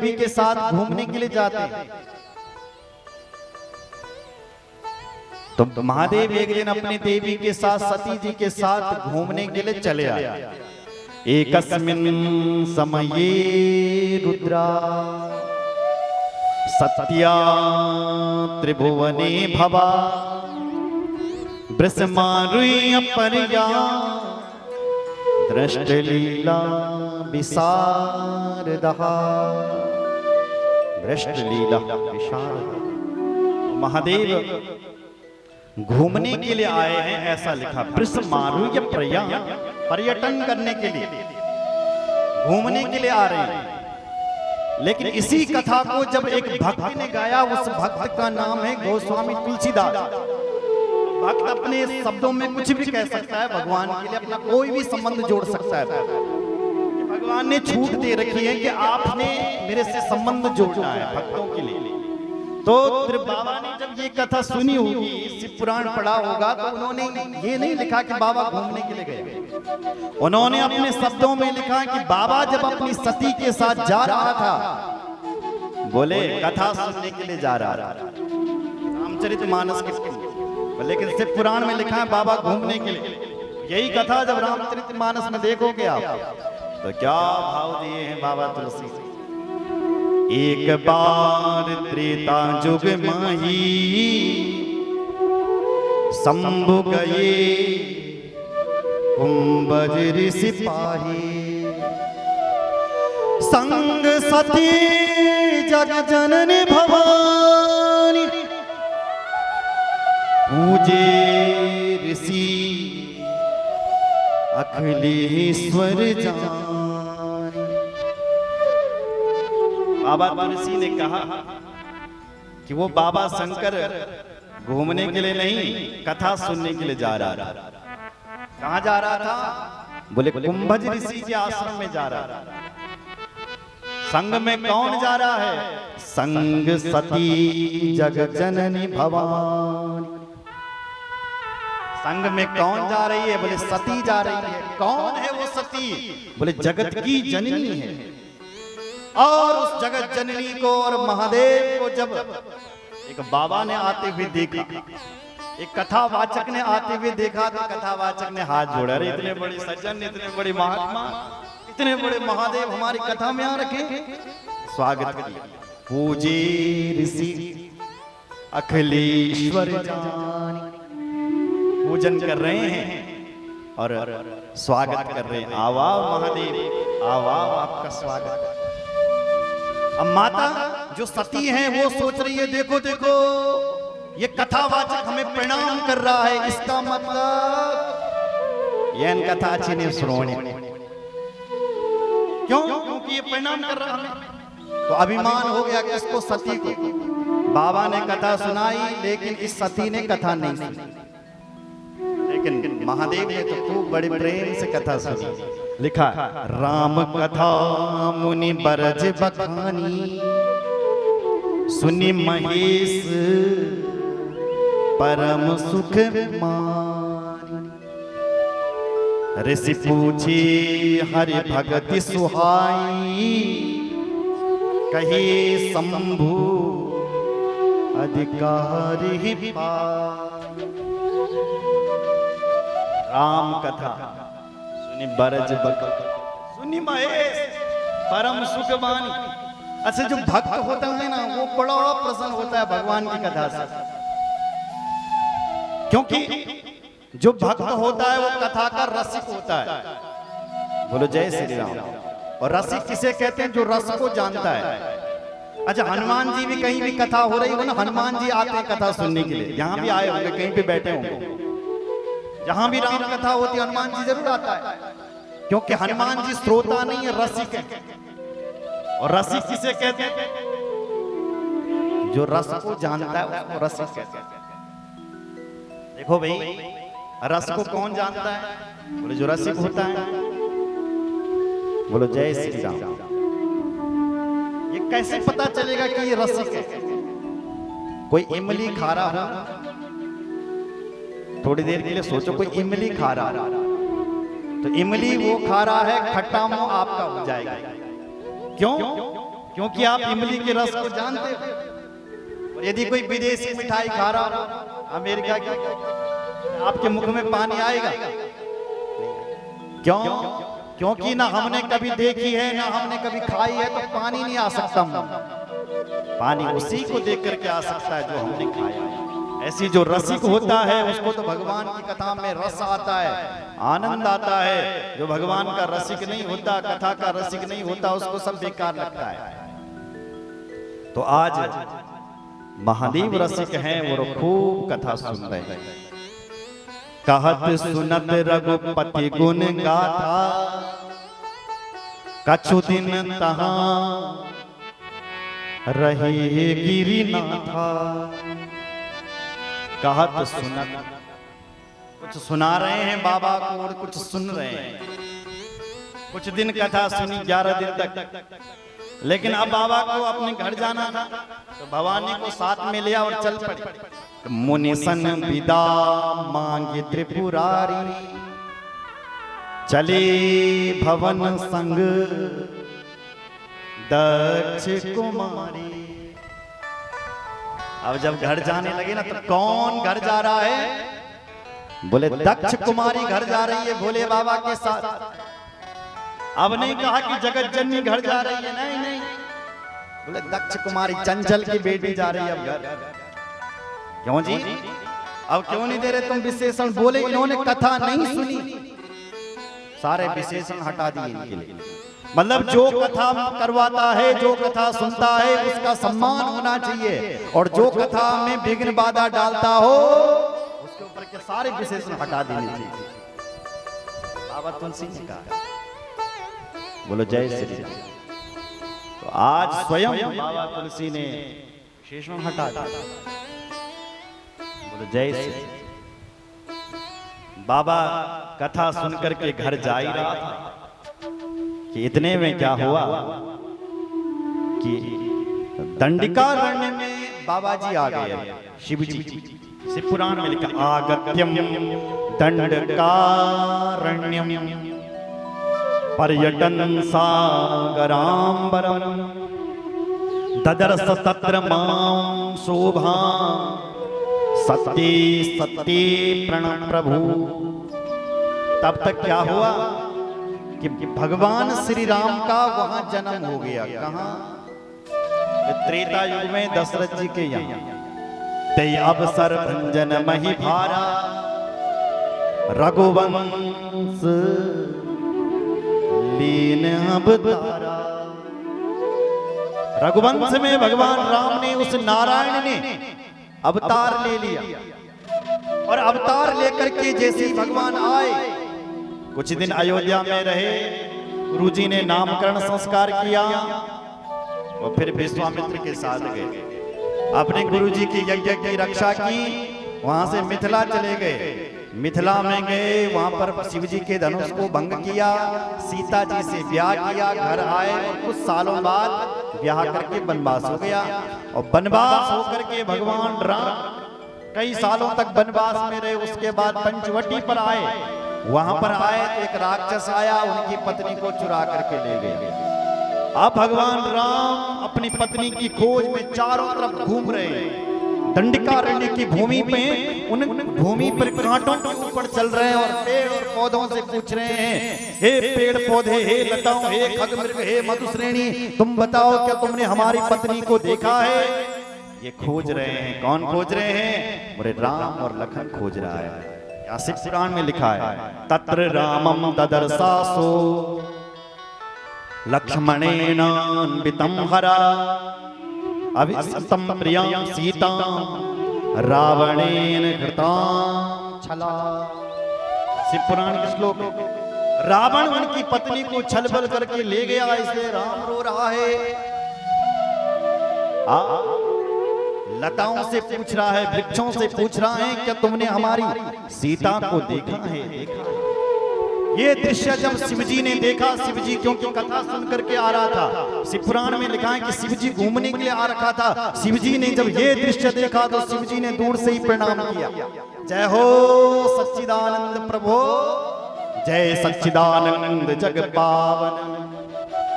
देवी के साथ घूमने के लिए जाते। तो महादेव एक दिन अपनी देवी के साथ सती जी के साथ घूमने के लिए चले आए। एकस्मिन् समये रुद्रा सत्या त्रिभुवने भवा वृषमारुह्य पर्या दृष्टलीला विशारदः। दृष्टलीला विशारद, महादेव घूमने के लिए आए हैं ऐसा लिखा। वृषमारुह्य पर्या, पर्यटन करने के लिए, घूमने के लिए आ रहे हैं। लेकिन इसी कथा को जब एक भक्त ने गाया, उस भक्त का नाम है गोस्वामी तुलसीदास। भक्त अपने शब्दों में कुछ भी कह सकता है, भगवान के लिए अपना कोई भी संबंध जोड़ सकता है। भगवान ने छूट दे रखी है कि आपने मेरे से संबंध जोड़ना है भक्तों के लिए। तो बाबा ने जब ये कथा सुनी होगी, शिव पुराण पढ़ा होगा, तो उन्होंने ये नहीं लिखा कि बाबा घूमने के लिए गए। उन्होंने अपने शब्दों में लिखा कि बाबा जब अपनी सती के साथ जा रहा था, बोले कथा सुनने के लिए जा रहा था, रामचरितमानस के। लेकिन शिव पुराण में लिखा है बाबा घूमने के लिए। यही कथा जब रामचरितमानस में देखोगे आप, तो क्या भाव दिए हैं बाबा तुलसी। एक बार त्रेता जुग माही शंभु गए कुंभज ऋषि पाही। संग सती जग जननी भवानी पूजे ऋषि अखिलेश्वर जान। बाबा तुलसी ने कहा कि वो बाबा शंकर घूमने के लिए नहीं, कथा सुनने के लिए जा रहा था। कहाँ जा रहा था? बोले कुंभज ऋषि के आश्रम में जा रहा था। संग में कौन जा रहा है? संग सती जग जननी भवानी। संग में कौन जा रही है? बोले सती जा रही है। कौन है वो सती? बोले जगत की जननी है। और उस जगत जननी को और महादेव को जब एक बाबा ने आते हुए देखा, एक कथावाचक ने आते हुए देखा, तो कथावाचक ने हाथ जोड़ा, अरे इतने बड़े सज्जन, इतने बड़े महात्मा, इतने बड़े महादेव हमारी कथा में आ रखे। स्वागत किया। पूजे ऋषि अखिलेश्वर जान, पूजन कर रहे हैं और स्वागत कर रहे हैं। आवाव महादेव, आवाव आपका स्वागत। अब माता जो सती है वो सोच रही है, देखो देखो ये कथावाचक हमें प्रणाम कर रहा है, इसका मतलब ये कथा अच्छी नहीं सुनोनी। क्यों? क्योंकि ये प्रणाम कर रहा है। तो अभिमान हो गया कि इसको सती को। बाबा ने कथा सुनाई, लेकिन इस सती ने कथा नहीं सुनी। लेकिन महादेव ने तो खूब बड़े प्रेम से कथा सुनी। लिखा राम कथा मुनि बरज बखानी, सुनि महेश परम सुख मानी। ऋषि पूछे हरि भगति सुहाई, कहे शंभु अधिकार ही पाई। राम कथा सुनी बरज बक, सुनी महेश परम सुख मानी। अच्छा, जो भक्त होता है ना, वो बड़ा प्रसन्न होता है भगवान की कथा से, क्योंकि जो भक्त होता है वो कथा का रसिक होता है। बोलो जय श्री राम। और रसिक किसे कहते हैं? जो रस को जानता है। अच्छा, हनुमान जी भी कहीं भी कथा हो रही हो ना, हनुमान जी आते हैं कथा सुनने के लिए। यहाँ भी आए होंगे, कहीं पे बैठे होंगे, जहां भी राम कथा होती है हनुमान जी जरूर आता है, क्योंकि हनुमान जी श्रोता नहीं है, रसिक है। और रसिक किसे कहते हैं? जो रस को जानता है उसको रसिक कहते हैं। देखो भाई, रस को कौन जानता है? बोले जो रसिक होता है। बोलो जय श्री राम। ये कैसे पता चलेगा कि ये रसिक है? कोई इमली खा रहा हो, थोड़ी देर के लिए सोचो, कोई इमली खा रहा, तो इमली वो खा रहा है, खट्टा मुंह आपका हो जाएगा। क्यों? क्योंकि आप इमली के रस को जानते हो। और यदि कोई विदेशी मिठाई खा रहा हो अमेरिका की, आपके मुख में पानी आएगा? क्यों? क्योंकि ना हमने कभी देखी है ना हमने कभी खाई है, तो पानी नहीं आ सकता। पानी उसी को देख करके आ सकता है जो हमने खाया है। ऐसी जो रसिक होता है उसको तो भगवान की कथा में रस आता है, आनंद आता है। जो भगवान का रसिक नहीं होता, कथा का रसिक नहीं होता, उसको सब बेकार लगता है। तो आज महादेव रसिक हैं, वो खूब कथा सुन रहे हैं। कहत सुनत रघुपति गुण गाथा, कछु दिन तहां रहे गिरिनाथा। कहत सुनत, कुछ सुना रहे हैं बाबा को और कुछ सुन रहे हैं। कुछ दिन कथा सुनी, 11 दिन तक, लेकिन अब बाबा को अपने घर जाना था, तो भवानी को साथ में लिया और चल पड़े। मुनि सन विदा मांगे त्रिपुरारी, चले भवन संग दक्ष कुमारी। अब जब घर जाने लगे ना, तो कौन घर जा रहा है? बोले दक्ष कुमारी घर जा रही है भोले बाबा के साथ। अब नहीं कहा कि जगत जननी घर जा रही है, नहीं नहीं, बोले दक्ष कुमारी चंचल की बेटी जा रही है अब घर। क्यों जी? अब क्यों नहीं दे रहे तुम विशेषण? बोले इन्होंने कथा नहीं सुनी, सारे विशेषण हटा दिए इनके लिए। मतलब जो कथा करवाता है, जो कथा सुनता है, उसका सम्मान होना चाहिए, और जो कथा में विघ्न बाधा डालता हो उसके ऊपर के सारे विशेषण हटा देने चाहिए। बाबा तुलसी ने कहा, बोलो जय श्री राम। तो आज स्वयं बाबा तुलसी ने विशेषण हटा दिया। बोलो जय श्री राम। बाबा कथा सुनकर के घर जा ही रहा था कि इतने में क्या हुआ कि दंडिकारण्य में बाबा जी आ गए। शिव जी शिव पुराण में लिखा, आगत्यम दंडकारण्यम पर्यटन सागरांबरम ददर्श तत्र मां शोभा सत्ये सत्ये प्रणम प्रभु। तब तक क्या हुआ कि भगवान श्री राम का वहां जन्म हो गया। कहां? त्रेता युग में दशरथ जी के यहाँ। ते अवसर भंजन मही भारा, रघुवंश लीन अवतारा। रघुवंश में भगवान राम ने, उस नारायण ने अवतार ले लिया, और अवतार लेकर के जैसे ही भगवान आए, कुछ दिन अयोध्या में रहे, गुरुजी ने नामकरण संस्कार किया, और फिर विश्वामित्र के साथ गए, अपने गुरुजी की यज्ञ की रक्षा की। वहां से मिथिला चले गए। मिथिला में गए, वहां पर शिव जी के धनुष को भंग किया, सीता जी से ब्याह किया, घर आए, और कुछ सालों बाद ब्याह करके वनवास हो गया। और वनवास होकर के भगवान राम कई सालों तक वनवास में रहे। उसके बाद पंचवटी पर आए, वहां पर आए तो एक राक्षस आया, उनकी पत्नी को चुरा करके ले गया। अब भगवान राम अपनी पत्नी की खोज में चारों तरफ घूम रहे हैं। दंडिकारण्य की भूमि पे, उन भूमि पर कांटों के ऊपर चल रहे हैं, और पेड़ और पौधों से पूछ रहे हैं, हे पेड़ पौधे, हे लताओं, हे खगमृग, हे मधुश्रेणी, तुम बताओ क्या तुमने हमारी पत्नी को देखा है? ये खोज रहे हैं। कौन खोज रहे हैं? बोले राम और लखन खोज रहा है। शिव पुराण में लिखा है, तत्र रामम ददर्शासो लक्ष्मणेनान्वितं हरा अभिसतं प्रियां सीतां रावणेन कृतां छला। शिव पुराण के श्लोक। रावण उनकी पत्नी को छल बल करके ले गया, इसलिए राम रो रहा है। लताओं से पूछ रहा है, वृक्षों से पूछ रहा है, क्या तुमने हमारी सीता को देखा है? देखा है। ये दृश्य जब शिवजी ने देखा, शिवजी क्योंकि कथा सुन करके आ रहा था, शिव पुराण में लिखा है कि शिवजी घूमने के लिए आ रखा था। शिवजी ने जब ये दृश्य देखा तो शिवजी ने दूर से ही प्रणाम किया। जय हो सच्चिदानंद प्रभु, जय सच्चिदानंद जग पावन।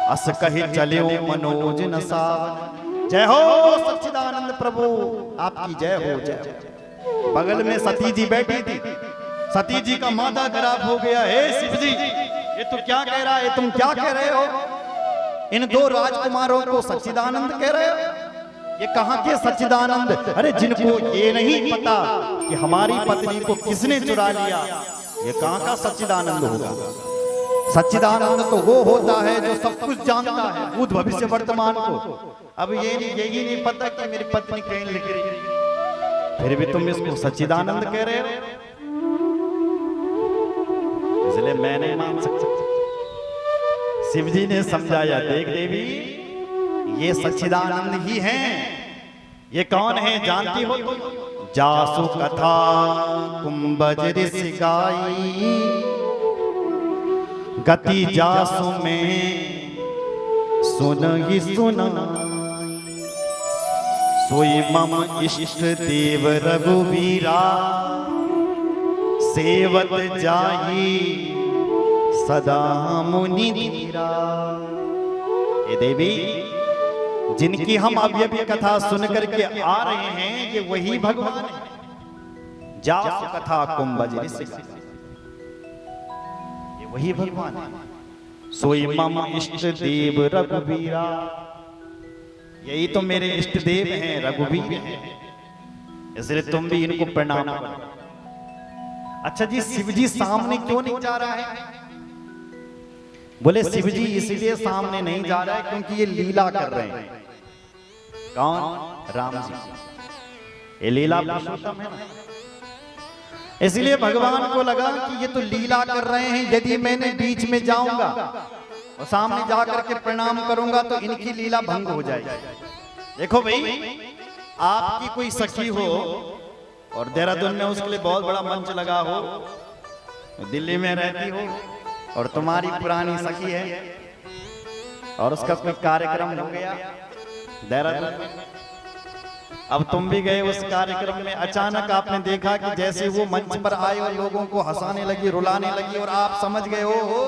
अस कही चलियो मनोज न सावन। जय हो सच्चिदानंद प्रभु, आपकी जय हो, जय हो। बगल में सती जी बैठी थी। सती जी का माथा खराब हो गया। हे शिव जी, ये तू क्या कह रहा है? तुम क्या कह रहे हो? इन दो राजकुमारों को सच्चिदानंद कह रहे हो? ये कहां के सच्चिदानंद? अरे जिनको ये नहीं पता कि हमारी पत्नी को किसने चुरा लिया, ये कहां का सच्चिदानंद होगा? सच्चिदानंद तो वो होता है जो सब कुछ जानता है, भूत भविष्य वर्तमान को। अब यही नहीं पता कि मेरी पत्नी कहीं लिख रही है, फिर भी तुम इसको सच्चिदानंद कह रहे हो। इसलिए मैं नहीं मान सकता। शिव जी ने समझाया, देख देवी, ये सच्चिदानंद ही हैं। ये कौन है जानती हो? जासु कथा कुंभज ऋषि गाई, गति जासु में सुन ही सुनाई। सोई मम इष्ट देव रघुवीरा, सेवत जाही सदा मुनि धीरा। ये देवी, जिनकी हम अभी अभी कथा सुन करके आ रहे हैं, ये वही भगवान है। जासु कथा कुंभज ऋषि, ये वही भगवान है। सोई मम इष्ट देव रघुवीरा, यही तो मेरे इष्ट देव हैं, रघुवीर हैं, इसलिए तुम भी इनको प्रणाम करो। अच्छा जी, शिव जी सामने क्यों नहीं जा रहा है? बोले शिव जी इसलिए सामने नहीं जा रहा है क्योंकि ये लीला कर रहे हैं। कौन? राम जी। ये लीला पुरुषोत्तम है, इसलिए भगवान को लगा कि ये तो लीला कर रहे हैं, यदि मैंने बीच में जाऊंगा और सामने जाकर के प्रणाम करूंगा तो इनकी लीला भंग हो जाएगी। देखो भाई, आपकी कोई सखी हो और देहरादून में उसके लिए बहुत बड़ा मंच लगा हो, दिल्ली में रहती हो और तुम्हारी पुरानी सखी है और उसका कोई कार्यक्रम हो गया देहरादून में, अब तुम भी गए उस कार्यक्रम में, अचानक आपने देखा कि जैसे वो मंच पर आए और लोगों को हंसाने लगी, रुलाने लगी, और आप समझ गए हो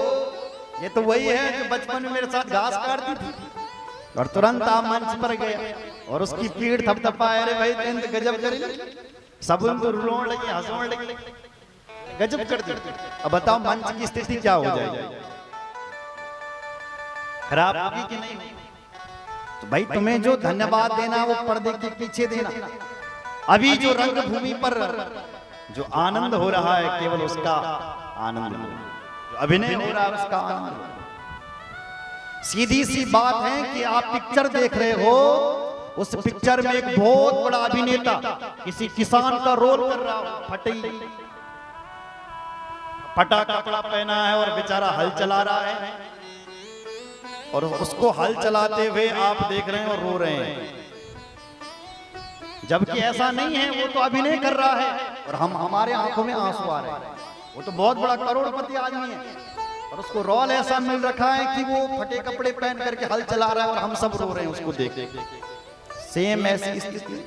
ये तो वही है जो बचपन में मेरे साथ घास काटती थी, और तुरंत आप मंच पर गए और उसकी पीठ थपथपाए, अरे भाई तेंद गजब कर, सब उनको रोने लगे, हंसने लगे, गजब कर दी। अब बताओ मंच की स्थिति क्या हो जाएगी? खराब होगी कि नहीं? तो भाई तुम्हें जो धन्यवाद देना वो पर्दे के पीछे देना। अभी जो रंगभूमि पर जो आनंद हो रहा है केवल उसका आनंद, जो अभिनय हो रहा है उसका आनंद। सीधी सी बात है कि आप पिक्चर देख रहे हो, उस पिक्चर में एक बहुत बड़ा अभिनेता किसी किसान का रोल कर रहा हो, फटा कपड़ा पहना है और बेचारा हल चला रहा है, और उसको हल चलाते हुए आप देख रहे हैं और रो रहे हैं, जबकि ऐसा नहीं है, वो तो अभिनय कर रहा है और हमारे आंखों में आंसू आ रहे हैं। वो तो बहुत बड़ा करोड़पति आदमी है और उसको रोल ऐसा मिल रखा है कि वो फटे कपड़े पहन करके हल चला रहा है और हम सब रो रहे हैं उसको देख देख। सेम ऐसी स्थिति।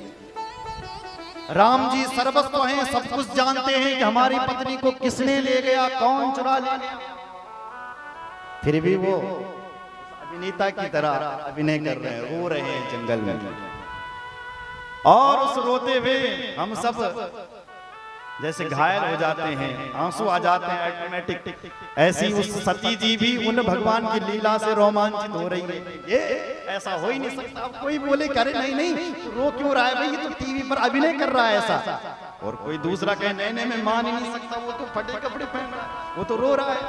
राम जी सर्वस्व हैं, सब कुछ जानते हैं कि हमारी पत्नी को किसने ले गया, कौन चुरा ले गया, फिर भी वो अभिनेता की तरह अभिनय कर रहे हैं, रो रहे हैं जंगल में। और उस रोते हुए हम सब जैसे घायल हो जाते हैं, आंसू आ जाते हैं ऑटोमेटिक। ऐसी उस सती जी भी उन भगवान की लीला से रोमांचित हो रही है। ये ऐसा हो ही नहीं सकता। अब कोई बोले करे नहीं नहीं रो क्यों रहा है भाई, ये तो टीवी पर अभिनय कर रहा है ऐसा, और कोई दूसरा कहे नहीं नहीं मैं मान ही नहीं सकता, वो तो फटे कपड़े पहन रहा है, वो तो रो रहा है।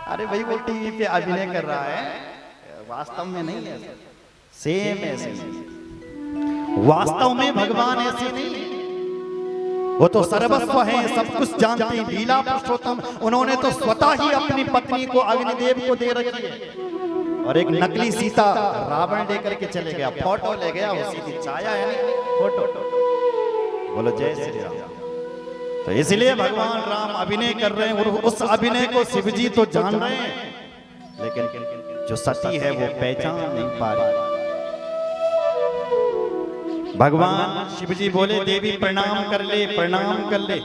अरे भाई वो टीवी पे अभिनय कर रहा है, वास्तव में नहीं है। सेम ऐसे वास्तव में भगवान ऐसे नहीं है, वो तो सर्वस्व हैं, सब कुछ जानते हैं, लीला पुरुषोत्तम। उन्होंने तो स्वतः ही अपनी पत्नी को अग्निदेव को दे रखी है, और एक नकली सीता रावण लेकर के चले गया, फोटो ले गया, वो सीधी छाया है नहीं फोटो। बोलो जय श्री राम। तो इसलिए भगवान राम अभिनय कर रहे हैं, और उस अभिनय को शिव जी तो जान रहे हैं, लेकिन जो सती है वो पहचान नहीं पा रही। भगवान शिव जी बोले देवी प्रणाम कर ले, प्रणाम कर ले,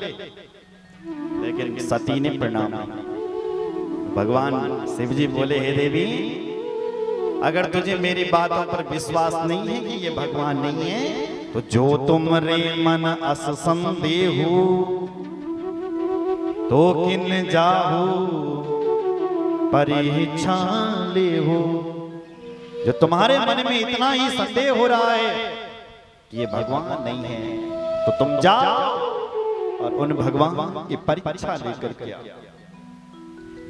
लेकिन सती ने प्रणाम नहीं। भगवान शिव जी बोले हे देवी अगर तुझे मेरी बातों पर विश्वास नहीं है कि ये भगवान नहीं है, तो जो तुमरे मन अस संदेहु तो किन जाहु परीक्षा लेहु। जो तुम्हारे मन में इतना ही संदेह हो रहा है कि ये भगवान नहीं है, तो तुम जाओ और उन भगवान की परीक्षा लेकर के आओ।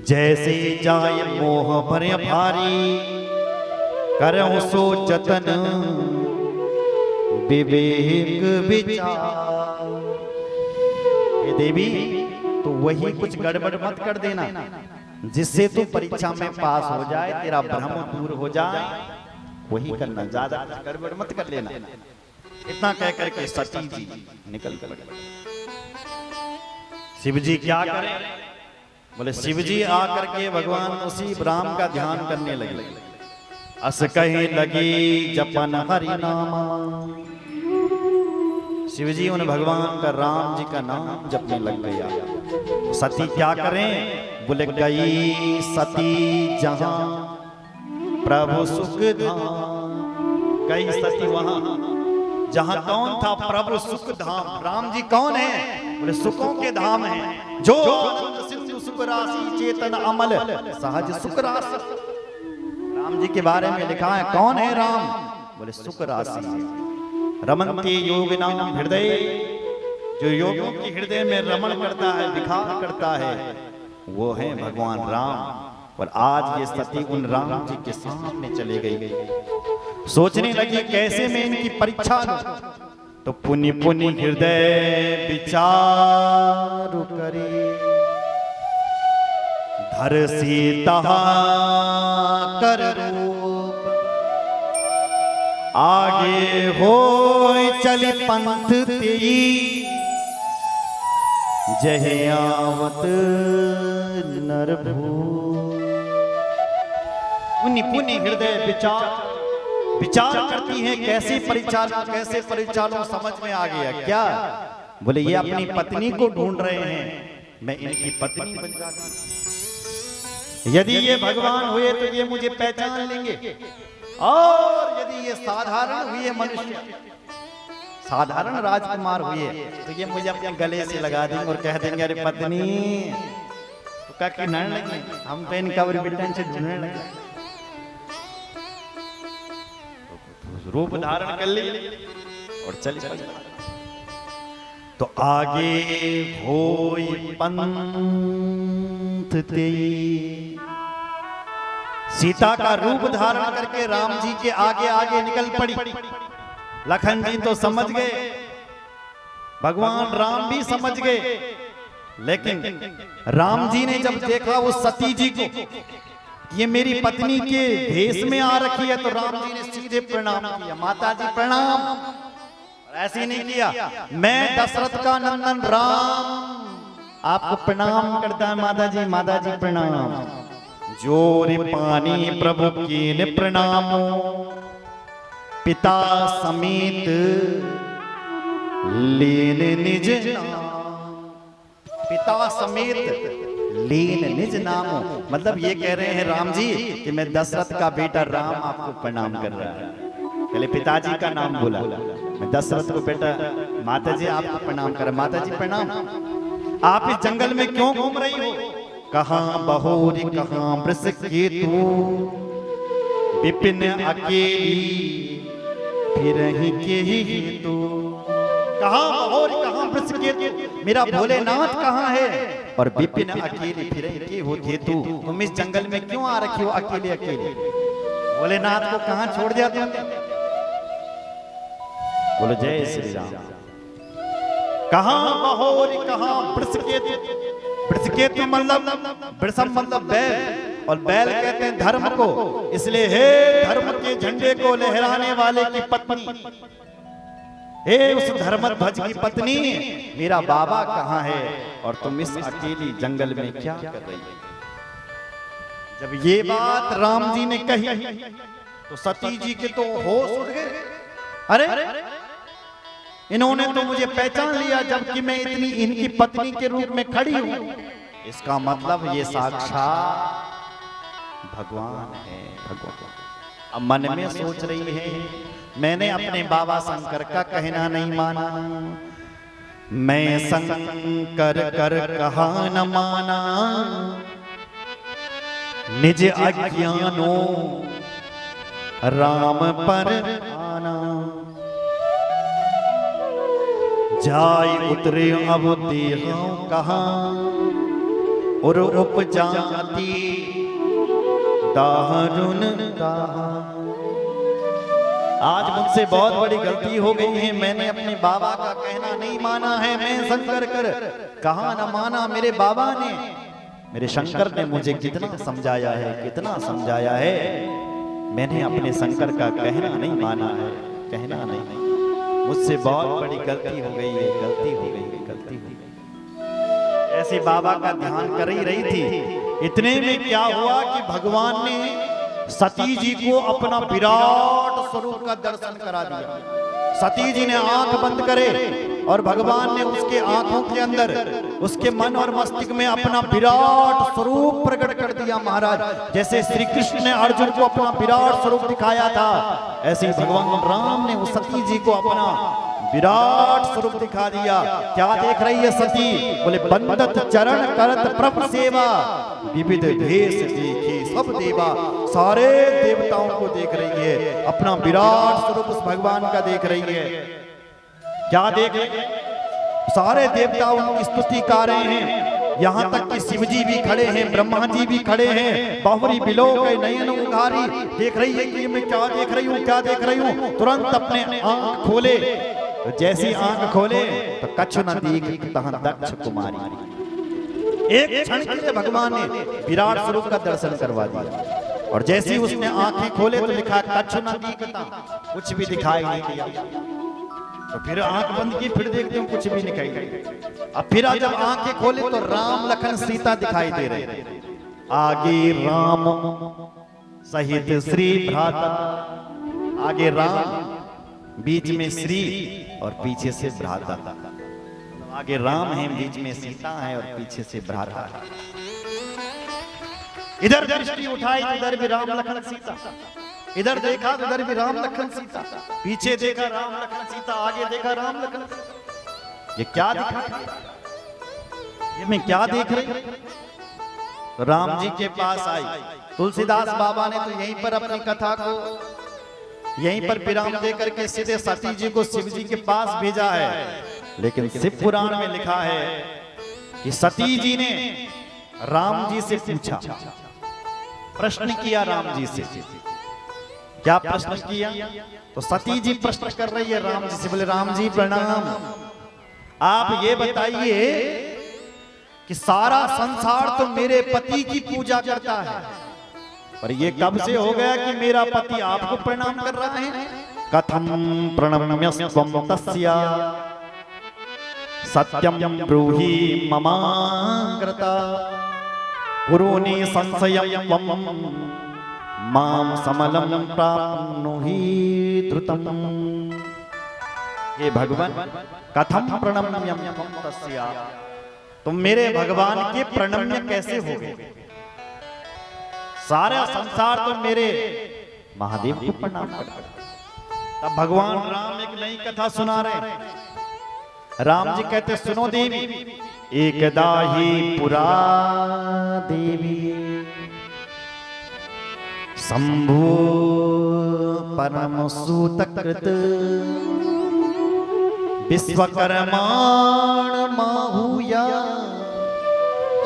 जैसे जाय मोह भरे भारी करऊं सो जतन विवेक विचार। ये देवी तो वही कुछ गड़बड़ मत कर देना जिससे तू परीक्षा में पास हो जाए, तेरा भ्रम दूर हो जाए, वही करना, ज्यादा गड़बड़ मत कर लेना। इतना कह करके सती जी निकल कर शिव जी क्या करें? बोले शिव जी आकर के भगवान उसी राम का ध्यान करने लगे। अस कहे लगी जपन हरि नामा। शिव जी उन भगवान का, राम जी का नाम जपने लग गया। सती क्या करें? बोले गई सती जहां प्रभु सुख धाम। गई सती वहां जहां कौन था? प्रभु सुख धाम। राम जी कौन है? बोले सुखों के धाम है। जो सिंधु सुख राशि चेतन अमल सहज सुख राशि। राम जी के बारे में लिखा है। कौन है राम? बोले सुख राशि। रमन्ते योग नाम हृदय। जो योगियों की हृदय में रमण करता है, विखार करता है, वो है भगवान राम। और आज ये सती उन राम जी के सामने चले गई। सोचने लगी कैसे मैं इनकी परीक्षा लूं। तो पुनि पुनि हृदय विचार करे धर सीता कर रूप। आगे हो चली पंथ तेई जय आवत नरभू। पुनि पुनि हृदय विचार करती है कैसे परीक्षा लो, समझ में आ गया क्या? बोले ये अपनी पत्नी को ढूंढ रहे हैं, मैं इनकी पत्नी बन जाती। यदि ये भगवान हुए तो ये मुझे पहचान लेंगे, और यदि ये साधारण हुए मनुष्य, साधारण राजकुमार हुए, तो ये मुझे अपने गले से लगा देंगे और कह देंगे अरे पत्नी तो क्या किनारे लगी, हम तो इन कब्र बिल्डन से ढूंढने लगे। रूप धारण कर ली और चल पड़ी। तो आगे होई पंथ तेई। सीता का रूप धारण करके राम जी के आगे आगे निकल पड़ी। लखन जी तो समझ गए, भगवान राम भी समझ गए, लेकिन राम जी ने जब देखा वो सती जी को ये मेरी पत्नी के भेष में आ रखी है, तो राम जी ने सीधे प्रणाम किया। माता जी प्रणाम। ऐसे नहीं किया, मैं दशरथ का नंदन राम आपको प्रणाम करता है। माता जी प्रणाम। जोर पानी प्रभु कीन प्रणाम, पिता समेत लीन निज नाम। पिता समेत लीन निज नाम, मतलब ये कह रहे हैं राम जी कि मैं दशरथ का बेटा राम आपको प्रणाम कर रहा है। पहले पिताजी का नाम बोला, मैं दशरथ को बेटा, माता जी आपको प्रणाम कर। माता जी प्रणाम। आप इस जंगल में क्यों घूम रही हो? कहां बहोरी कहां वृष केतु, विपिन अकेली फिर ही के हेतु। कहां बहोरी कहां वृष केतु, मेरा भोलेनाथ कहां है? और विपिन अकेली फिर के हो हेतु। तुम इस जंगल में क्यों आ रखी हो अकेले अकेले? भोलेनाथ को कहां छोड़ दिया तुमने? बोलो जय श्री राम। कहां बहोरी कहां वृषकेतु। वृषकेतु मतलब वृषम मतलब बैल, और बैल कहते हैं धर्म को, इसलिए हे धर्म के झंडे को लहराने वाले की पत्नी, हे उस धर्मध्वज की पत्नी, मेरा बाबा कहां है और तुम इस अकेली जंगल में क्या कर रही हो? जब ये बात राम जी ने कही तो सती जी के तो होश उड़ गए। अरे इन्होंने तो मुझे पहचान लिया जबकि मैं इतनी इनकी पत्नी के रूप में खड़ी हूं। इसका मतलब ये साक्षात भगवान है। भगवान अब मन में सोच रही है, मैंने अपने बाबा शंकर का कहना नहीं माना, मैं शंकर कर कहा न माना, निज अज्ञानो राम पर आना, जाय उतरे अब देहो कहाँ और उपजाति दारुन दाह। आज मुझसे बहुत बड़ी गलती हो गई है, मैंने अपने बाबा का कहना नहीं माना है, मैं शंकर कर कहा न माना। मेरे बाबा ने, मेरे शंकर ने मुझे कितना समझाया है, कितना समझाया है, मैंने अपने शंकर का कहना नहीं माना है, कहना नहीं। मुझसे बहुत बड़ी गलती हो गई है, गलती हो गई है, गलती हो गई। ऐसे बाबा का ध्यान कर ही रही थी, इतने में क्या हुआ कि भगवान ने सती जी को अपना विराट स्वरूप का दर्शन करा दिया। सती जी ने आंख बंद करे और भगवान ने उसके आंखों के अंदर, उसके मन और मस्तिष्क में अपना विराट स्वरूप प्रकट कर दिया। महाराज, जैसे श्री कृष्ण ने अर्जुन को अपना विराट स्वरूप दिखाया था, ऐसे ही भगवान राम ने उस सती जी को अपना विराट स्वरूप दिखा दिया। क्या देख रही है सती? बोले बंदत चरण करत प्रभु सेवा, विविध भेष देखे सब देवा। सारे देवताओं को देख रही है, अपना विराट स्वरूप उस भगवान का देख रही है। क्या देख रही है? सारे देवता उनकी स्तुति कर रहे हैं, यहाँ तक कि शिव जी भी खड़े हैं, ब्रह्मा जी भी खड़े हैं। बाहुरी बिलो के नयन उघारी देख रही है कि मैं क्या देख रही हूँ, क्या देख रही हूँ। तुरंत अपने आंख खोले, जैसी आंख खोले तो कछु न दीख तहां दक्ष कुमारी। एक क्षण के लिए भगवान ने विराट स्वरूप का दर्शन करवा दिया, और जैसे ही उसने आंखें खोले तो लिखा कछु न दीखता, कुछ भी दिखाई नहीं दिया। तो फिर आंख बंद की, फिर देखते हूँ कुछ भी दिखाई नहीं। अब फिर जब आंखें खोले तो राम लखन सीता दिखाई दे रहे। आगे राम सहित श्री भ्राता, आगे राम, बीच में श्री और पीछे से भ्राता। आगे राम है, बीच में सीता है और पीछे से भ्राता है। इधर दृष्टि उठाई तो इधर भी राम लखन सीता, इधर देखा तो इधर भी राम लखन सीता, पीछे देखा राम लखन सीता, आगे देखा राम लखन सीता। ये क्या दिखा? ये मैं क्या देख रही? राम जी के पास आई तुलसीदास बाबा ने तो यहीं पर अपनी कथा को यहीं पर विराम दे करके सीधे सती जी को शिव जी के पास भेजा है। लेकिन शिव पुराण में लिखा है कि सती जी ने राम जी से पूछा, प्रश्न किया राम जी से। क्या प्रश्न किया? तो सती जी प्रश्न कर रही है राम जी से, बोले राम जी प्रणाम, आप ये बताइए कि सारा संसार तो मेरे पति की पूजा करता है, पर ये कब से हो गया कि मेरा पति आपको प्रणाम कर रहा है? कथम प्रणम्यस्त्वं तस्या सत्यम ब्रूहि ममाग्रता गुरुनि संशयं त्वं मां समलं प्राप्नुहि द्रुतम्। हे भगवान, कथम प्रणम्यं त्वं तस्या, तुम मेरे भगवान के प्रणम्य कैसे हो गए? सारा संसार तो मेरे महादेव को प्रणाम करता। तब भगवान राम एक नई कथा सुना रहे। राम जी कहते, सुनो देवी, एकदा ही पुरा देवी शंभु परम सूतकृत विश्वकर्माण माहुया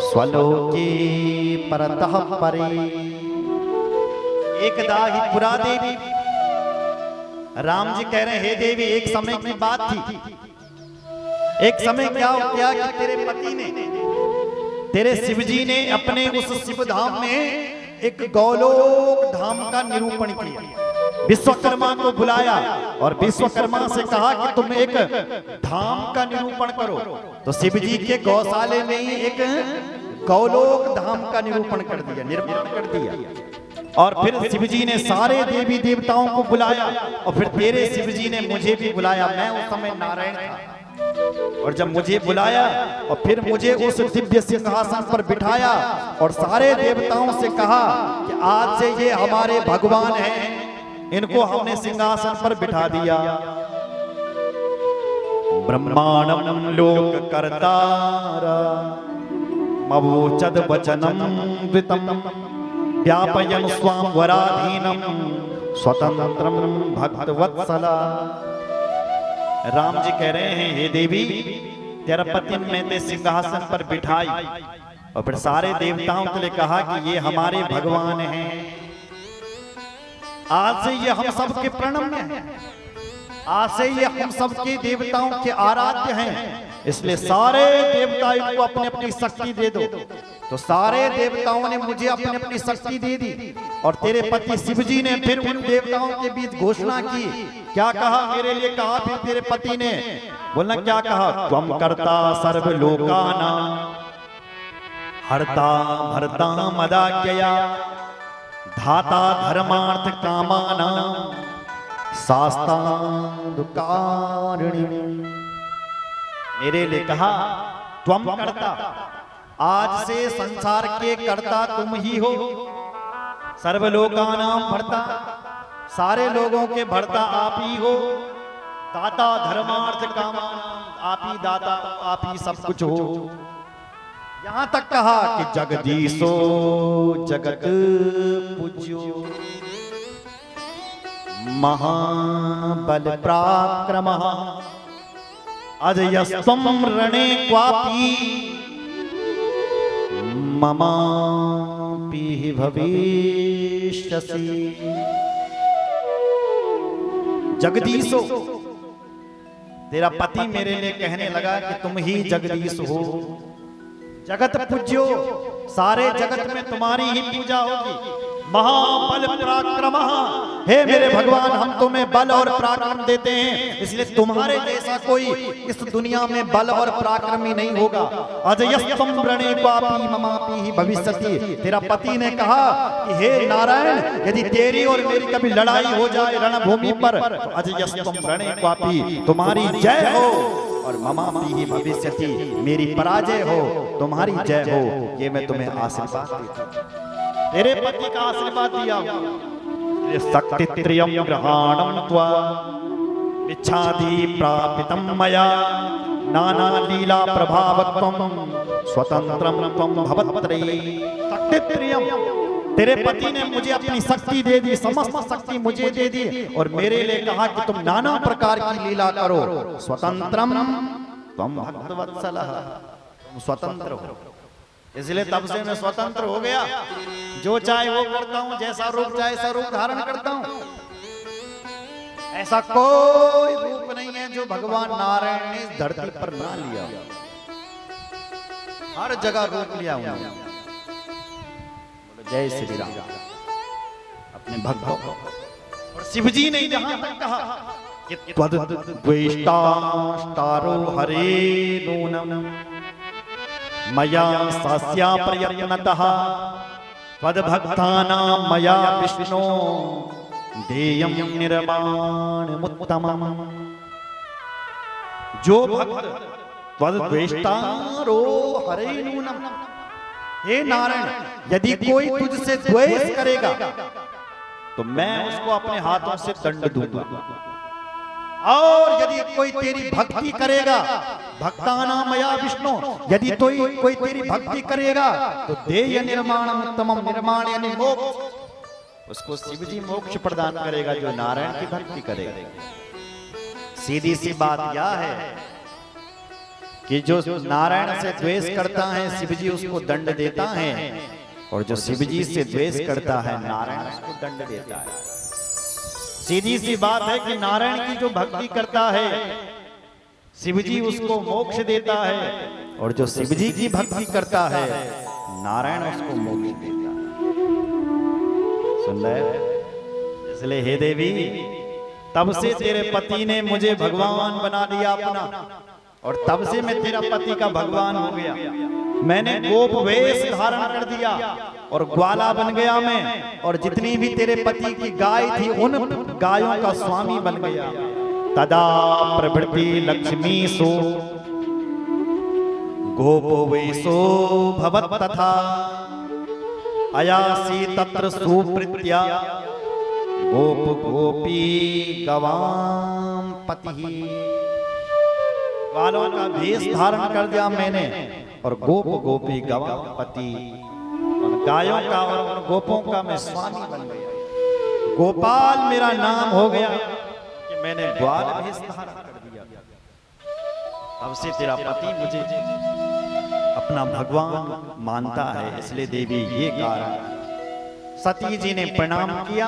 स्वलोके परतः परे। एकदा ही पुरा देवी, राम जी कह रहे हैं, हे देवी, एक समय की बात थी। एक समय क्या हो गया कि तेरे पति ने, तेरे शिव जी ने अपने उस शिव धाम में एक गौलोक धाम का निरूपण किया। विश्वकर्मा को बुलाया और विश्वकर्मा से कहा कि तुम एक धाम का निरूपण करो। तो शिव जी के गौशाले में ही एक गौलोक धाम का निरूपण कर दिया, निर्माण कर दिया। और फिर शिव जी ने सारे देवी देवताओं को बुलाया, और फिर तेरे शिव जी ने मुझे भी बुलाया। मैं उस समय नारायण था, और जब मुझे बुलाया और फिर मुझे उस दिव्य सिंहासन पर बिठाया और सारे देवताओं से कहा कि आज से ये हमारे भगवान हैं, इनको हमने सिंहासन पर बिठा दिया। ब्रह्मांडं लोक कर्तारा मवोचद वचनम वितम व्यापयन् स्वाम वराधीनम स्वतंत्रम भक्तवत्सला। राम जी कह रहे हैं, हे देवी, तेरा पति में ते सिंहासन पर बिठाई और फिर सारे देवताओं के लिए कहा कि ये हमारे भगवान हैं। आज से ये हम सबके प्रणम्य हैं, आज से ये हम सबके देवताओं के आराध्य हैं, इसलिए सारे देवता इनको अपनी अपनी शक्ति दे दो। तो सारे देवताओं ने मुझे अपनी अपनी शक्ति दे दी और तेरे पति शिव जी ने फिर उन देवताओं के बीच घोषणा की। क्या कहा मेरे लिए? कहा फिर तेरे पति ने, बोलना क्या कहा? त्वं कर्ता सर्वलोकानां हर्ता भर्ता मदाज्ञया धाता धर्मार्थ कामानां शास्ता दुकारिणी। मेरे लिए कहा त्वं कर्ता, आज से संसार के कर्ता तुम ही हो। सर्वलोकानां भर्ता, सारे लोगों के भर्ता आप ही हो। दाता धर्मार्थ कामानां, आप ही दाता, आप ही सब कुछ हो। यहां तक कहा कि जगदीशो जगत पूज्यो महाबल पराक्रमः अजयस्त्वं रणे क्वापि ममापि भविष्यसि। जगदीशो, तेरा पति मेरे लिए कहने लगा कि तुम ही जगदीश हो। जगत पूज्यो, सारे जगत में तुम्हारी ही पूजा होगी। महाबल पराक्रम, हे मेरे भगवान, हम तुम्हें बल और पराक्रम देते हैं, इसलिए तुम्हारे जैसा कोई इस दुनिया में बल और पराक्रमी नहीं होगा। अजयस्त्वं रणे क्वापि ममापि ही भविष्यति। तेरा पति ने कहा कि हे नारायण, यदि तेरी और मेरी कभी लड़ाई हो जाए रणभूमि पर, तो अजयस्त्वं रणे क्वापि, तुम्हारी जय हो, और ममापि ही भविष्यति, मेरी पराजय हो, तुम्हारी जय हो। ये मैं तुम्हें आशीर्वाद देता हूं। तेरे पति का आशीर्वाद दिया। शक्ति त्रयं ग्रहाणं त्वा इच्छादि प्रापितं मया नाना लीला प्रभावत्वं स्वतंत्रं त्वं भवत्त्रयी। शक्ति त्रयं, तेरे पति ने मुझे अपनी शक्ति दे दी, समस्त शक्ति मुझे दे दी, और मेरे लिए कहा कि तुम नाना प्रकार की लीला करो। स्वतंत्रम त्वं भक्तवत्सलः, तुम स्वतंत्र हो। इसलिए तब से मैं स्वतंत्र हो गया, जो चाहे वो करता हूं, जैसा रूप चाहे ऐसा रूप धारण करता हूं। ऐसा कोई रूप नहीं है जो भगवान नारायण ने इस धरती पर ना लिया, हर जगह रूप लिया हुआ। जय श्री राम। अपने भक्तों और शिव जी ने जहां तक कहा कि त्वद्वेष्टास्तारो हरे नूनम मया सास्या प्रयत्नतः त्वद्भक्तानां मया विष्णो देयं निर्माणमुत्तमम्। जो भक्त त्वद्वेष्टारो हरे नूनम, हे नारायण, यदि कोई तुझसे द्वेष करेगा तो मैं उसको अपने हाथों से दंड दूंगा, और यदि कोई तेरी भक्ति करेगा, भक्तानां मया विष्णु, यदि कोई तेरी भक्ति करेगा तो देय निर्माणम उत्तमम, निर्माण यानी मोक्ष, उसको शिव जी मोक्ष प्रदान करेगा जो नारायण की भक्ति करेगा। सीधी सी बात यह है कि जो नारायण से द्वेष करता है, शिव जी उसको दंड देता है, और जो शिव जी से द्वेष करता है, नारायण उसको दंड देता है। सीधी सी बात है कि नारायण की जो भक्ति करता है, शिव जी उसको मोक्ष देता है, और जो शिव जी की भक्ति करता है, नारायण उसको मोक्ष देता है। सुन रहे? इसलिए हे देवी, तब से तेरे पति ने मुझे भगवान बना दिया अपना, और तब से मैं तेरा पति का भगवान हो गया। मैंने गोप वेश धारण कर दिया और ग्वाला बन गया मैं, और जितनी भी तेरे पति की गाय थी उन गायों का स्वामी बन गया। तदा प्रभृति लक्ष्मी सो गोपो वेशो भवत् तथा अयासी तत्र सुप्रीत्या गोप गोपी गवाम पति, ग्वालों का भेष धारण कर दिया मैंने और गोप गोपी गवाम पति, उन गायों का और उन गोपों का मैं स्वामी बन गया। गोपाल मेरा नाम हो गया कि मैंने ग्वाल भेष धारण कर दिया। अब से तेरा पति मुझे अपना भगवान मानता है, इसलिए देवी ये कारण। सती जी ने प्रणाम किया।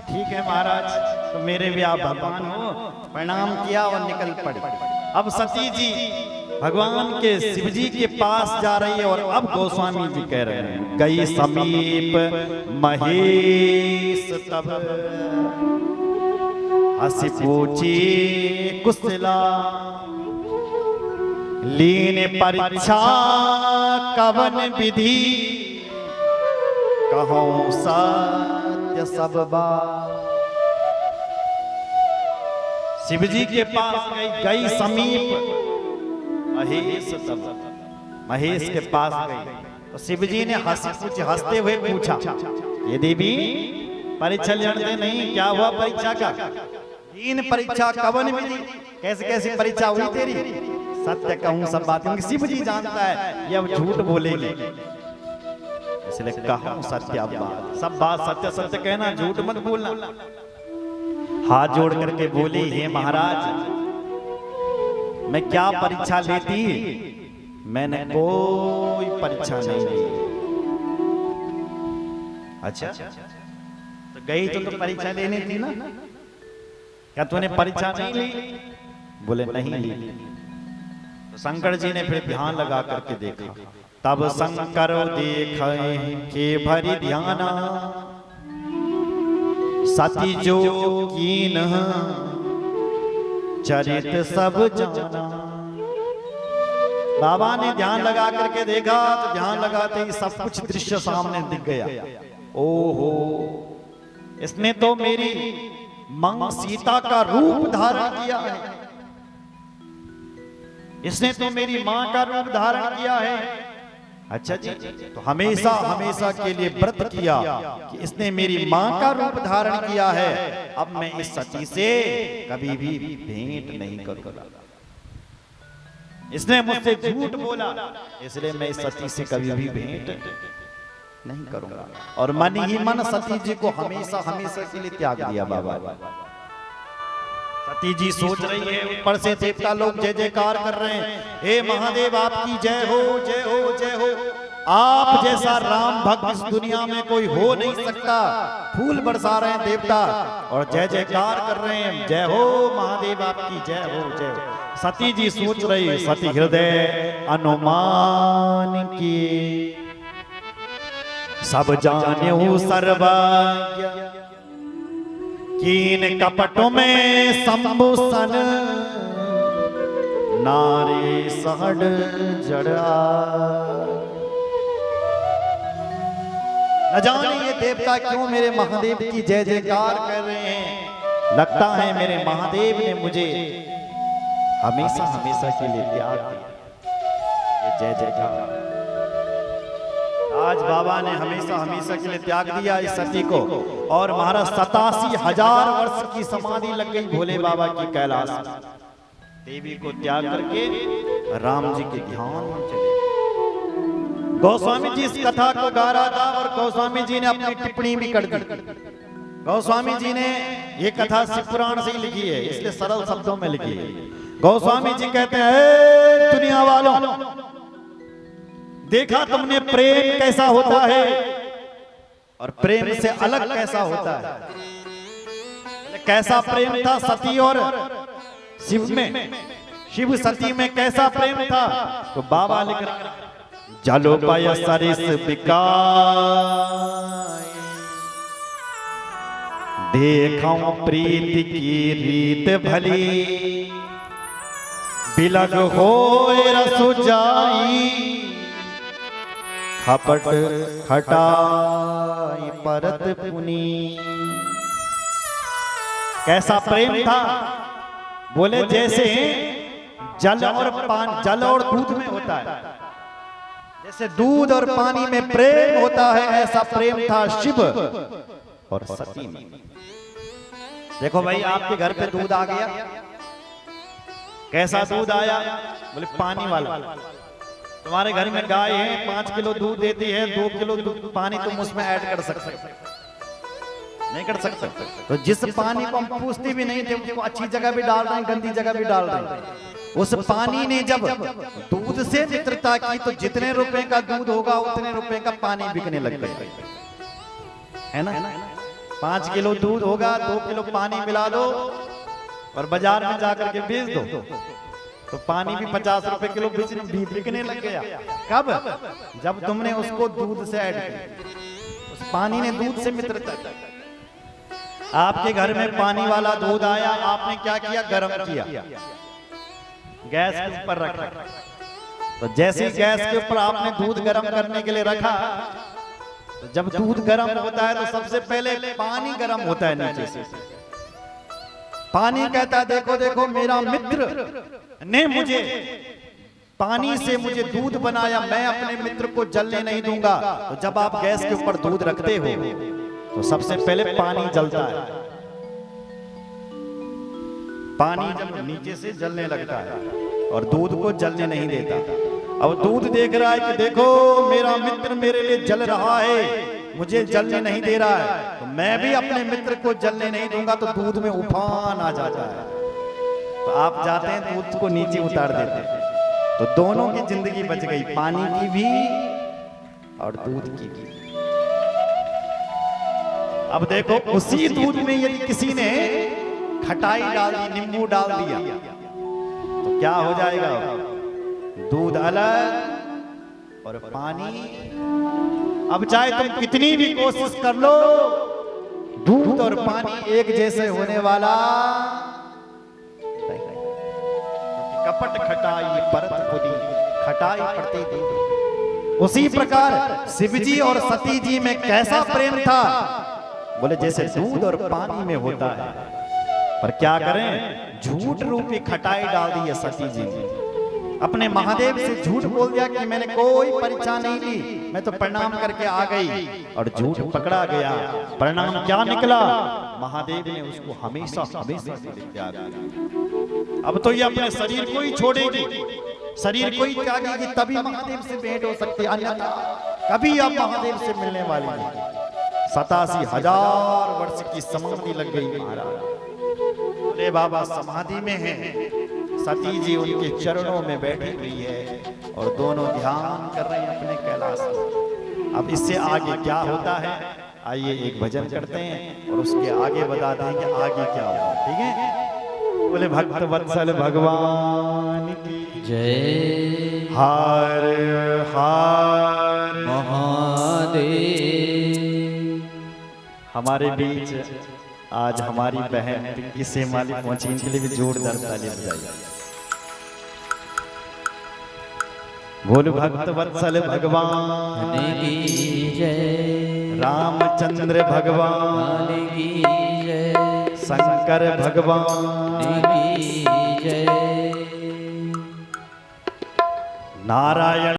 ठीक है महाराज, तो मेरे भी आप भगवान हो। प्रणाम किया और निकल पड़ी। अब सती जी भगवान के शिव जी के पास जा रही है और अब गोस्वामी जी कह रहे हैं, गई समीप महेश तब हंसी पूछी कुशला, लीन परीक्षा कवन विधि, कहो सत्य सब बात। शिव जी के पास गई समीप महेश तब, महेश के पास गई तो शिव जी ने हंसते हुए पूछा, ये देवी परीक्षा लेने नहीं, क्या हुआ परीक्षा का? तीन परीक्षा कवन विधि, कैसे कैसी परीक्षा हुई तेरी? सत्य कहूं सब बात, क्योंकि शिव जी जानता है ये अब झूठ बोलेगी, इसलिए कहूं सत्य बात, सब बात सत्य सत्य कहना, झूठ मत बोलना। हाथ जोड़ करके बोली, हे महाराज मैं क्या परीक्षा लेती? मैंने कोई परीक्षा नहीं ली। अच्छा तो गई तो परीक्षा लेनी थी ना, क्या तूने परीक्षा नहीं ली? बोले नहीं ली। तो शंकर जी ने फिर ध्यान लगा करके देखा, तब शंकर देखे के भरी ध्याना, सती जो कीन चरित सब जाना। बाबा ने ध्यान लगा करके देखा तो ध्यान लगाते ही सब कुछ दृश्य सामने दिख गया। ओहो, इसने तो मेरी मां सीता का रूप धारण किया है, इसने तो मेरी मां का रूप धारण किया है। अच्छा जी, तो हमेशा हमेशा के लिए व्रत किया कि इसने मेरी मां का रूप धारण किया है, अब मैं इस सती से कभी भी भेंट नहीं करूंगा। इसने मुझसे झूठ बोला, इसलिए मैं इस सती से कभी भी भेंट नहीं करूंगा। और मन ही मन सती जी को हमेशा हमेशा के लिए त्याग दिया बाबा। सती जी सोच रही है, ऊपर से देवता लोग जय जयकार कर रहे हैं, हे महादेव आपकी जय हो जय हो जय हो। आप जैसा राम भक्त इस दुनिया में कोई हो नहीं सकता। फूल बरसा रहे हैं देवता और जय जयकार कर रहे हैं, जय हो महादेव आपकी जय हो जय हो। सती जी सोच रही, सती हृदय अनुमान की सब जाने सर्वज्ञ, कीन कपटों में संबुसन, नारी सहड जड़ा। न जाने ये देवता क्यों मेरे महादेव की जय जयकार कर रहे हैं। लगता है मेरे महादेव ने मुझे हमेशा हमेशा के लिए त्याग दिया। ये जय जयकार आज बाबा ने हमेशा हमेशा के लिए त्याग दिया इस सती को। और महाराज 87,000 वर्ष की समाधि लग गई भोले बाबा की कैलाश। देवी को त्याग करके राम जी के ध्यान में चले। गोस्वामी जी इस कथा को गा रहा था और गोस्वामी जी ने अपनी टिप्पणी भी कर दी। गोस्वामी जी ने ये कथा शिव पुराण से ही लिखी है, इसलिए सरल शब्दों में लिखी है। गोस्वामी जी कहते हैं, दुनिया वालों देखा तुमने प्रेम कैसा होता है और प्रेम से अलग कैसा होता है। कैसा प्रेम था सती और शिव में, शिव सती में कैसा प्रेम था? तो बाबा लिख रहा, जलो पाय सरिस बिकाय, देखो प्रीति की रीत भली, बिलग होए रसु जाई, खपट खटाई परत पुनी। कैसा प्रेम था? बोले जैसे जल और दूध में होता है, जैसे दूध और पानी में प्रेम होता है, ऐसा प्रेम था शिव और सती में। देखो भाई आपके घर पे दूध आ गया, कैसा दूध आया? बोले पानी वाला। तुम्हारे घर में गाय है, 5 किलो दूध देती है, 2 किलो पानी तुम उसमें ऐड कर सकते? नहीं कर सकते। तो जिस पानी को हम पूछते भी नहीं थे उसको अच्छी जगह भी डाल रहे हैं, गंदी जगह भी डाल रहे हैं। उस पानी ने जब दूध से मित्रता की तो जितने रुपए का दूध होगा उतने रुपए का पानी बिकने लग गए, है ना? 5 किलो दूध होगा, 2 किलो पानी मिला दो और बाजार में जाकर के बेच दो तो पानी भी 50 रुपए किलो बिकने लग गया। कब? जब तुमने उसको दूध से ऐड किया, उस पानी ने दूध से मित्रता की। आपके घर में पानी वाला दूध आया, आपने क्या किया? गर्म किया, गैस के ऊपर रखा। तो जैसे गैस के ऊपर आपने दूध गर्म करने के लिए रखा, तो जब दूध गर्म होता है तो सबसे पहले पानी गर्म होता है नीचे से। पानी कहता है देखो देखो मेरा मित्र ने मुझे पानी से मुझे दूध बनाया, मैं अपने मित्र को जलने नहीं दूंगा। तो जब आप गैस के ऊपर दूध रखते हो तो सबसे पहले पानी जलता है, पानी जब नीचे से जलने लगता है और दूध को जलने नहीं देता। अब दूध देख रहा है कि देखो मेरा मित्र मेरे लिए जल रहा है, मुझे जलने नहीं दे रहा है, तो मैं भी अपने मित्र को जलने नहीं दूंगा। तो दूध में उफान आ जाता है, तो आप जाते हैं दूध को नीचे उतार देते हैं। तो दोनों की जिंदगी बच गई, पानी की भी और दूध की भी। अब देखो उसी दूध में यदि किसी ने खटाई डाल दी, नींबू डाल दिया, तो क्या हो जाएगा? दूध अलग और पानी। अब चाहे तुम कितनी भी कोशिश कर लो, दूध और पानी एक जैसे होने वाला। कपट खटाई परत बुद्धि, खटाई पड़ती थी। उसी प्रकार शिवजी और सती जी में कैसा प्रेम था? बोले जैसे दूध और पानी में होता है। पर क्या करें, झूठ रूपी खटाई डाल दी है सती जी ने। अपने महादेव से झूठ बोल दिया कि मैंने कोई परीक्षा नहीं ली, मैं तो प्रणाम करके आ गई, और झूठ पकड़ा गया। परिणाम क्या निकला? महादेव ने उसको हमेशा हमेशा के लिए त्याग दिया। अब तो ये अपने शरीर को ही छोड़ेगी, शरीर को ही त्यागेगी, तभी महादेव से भेंट हो सकती है, अन्यथा कभी आप महादेव से मिलने वाली नहीं। 87,000 वर्ष की समाधि लग गई महाराज। बोले बाबा समाधि में हैं, सती जी उनके चरणों में बैठी हुई है और दोनों ध्यान कर रहे हैं अपने कैलाश में। अब इससे आगे क्या होता है, आइए एक भजन करते हैं और उसके आगे बताते हैं कि आगे क्या होगा। ठीक है? बोले भक्त वत्सल भगवान की जय। हर हर महादेव। हमारे बीच आज हमारी बहन पिंकी सेमाली पहुंची, इनके लिए भी जोरदार ताली बजाइए। बोल भक्त वत्सल भगवान की जय। रामचंद्र भगवान की जय। शंकर भगवान की जय। नारायण